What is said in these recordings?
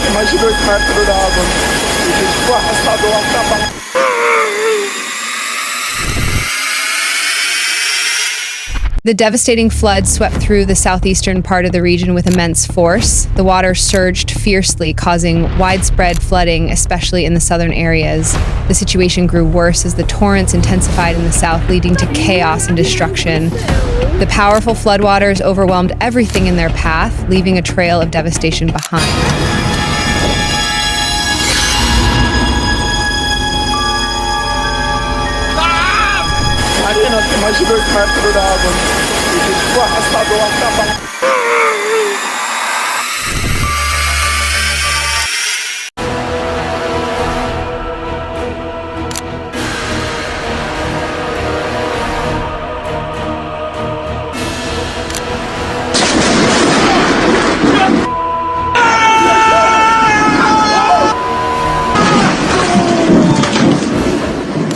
tem mais de 2 metros d'água. E a gente ficou arrastado lá pra baixo. The devastating flood swept through the southeastern part of the region with immense force. The water surged fiercely, causing widespread flooding, especially in the southern areas. The situation grew worse as the torrents intensified in the south, leading to chaos and destruction. The powerful floodwaters overwhelmed everything in their path, leaving a trail of devastation behind. Marina, tem mais de 2 metros d'água. E a gente ficou arrastado lá pra baixo.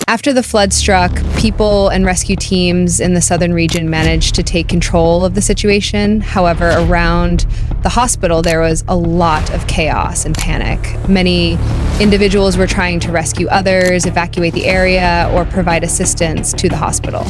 After the flood struck, people and rescue teams in the southern region managed to take control of the situation. However, around the hospital, there was a lot of chaos and panic. Many individuals were trying to rescue others, evacuate the area, or provide assistance to the hospital.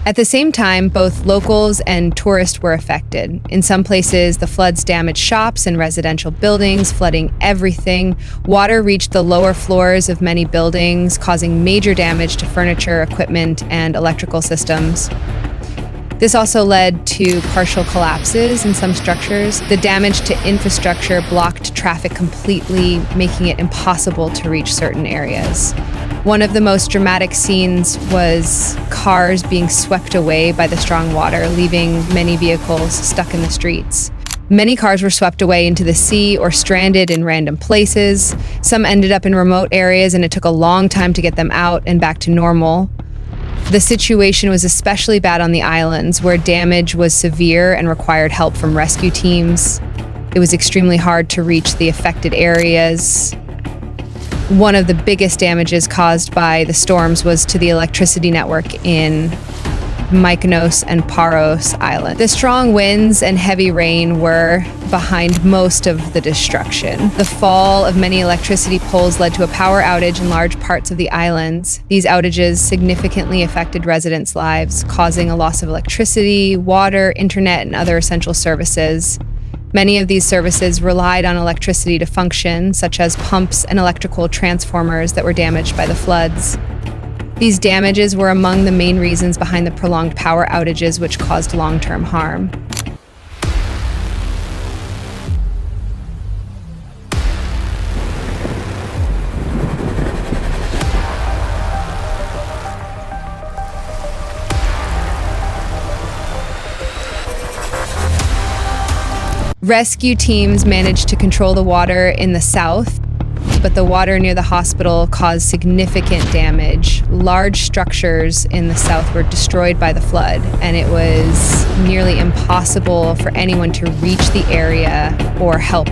At the same time, both locals and tourists were affected. In some places, the floods damaged shops and residential buildings, flooding everything. Water reached the lower floors of many buildings, causing major damage to furniture, equipment, and electrical systems. This also led to partial collapses in some structures. The damage to infrastructure blocked traffic completely, making it impossible to reach certain areas. One of the most dramatic scenes was cars being swept away by the strong water, leaving many vehicles stuck in the streets. Many cars were swept away into the sea or stranded in random places. Some ended up in remote areas, and it took a long time to get them out and back to normal. The situation was especially bad on the islands, where damage was severe and required help from rescue teams. It was extremely hard to reach the affected areas. One of the biggest damages caused by the storms was to the electricity network in Mykonos and Paros Island. The strong winds and heavy rain were behind most of the destruction. The fall of many electricity poles led to a power outage in large parts of the islands. These outages significantly affected residents' lives, causing a loss of electricity, water, internet, and other essential services. Many of these services relied on electricity to function, such as pumps and electrical transformers that were damaged by the floods. These damages were among the main reasons behind the prolonged power outages, which caused long-term harm. Rescue teams managed to control the water in the south, but the water near the hospital caused significant damage. Large structures in the south were destroyed by the flood, and it was nearly impossible for anyone to reach the area or help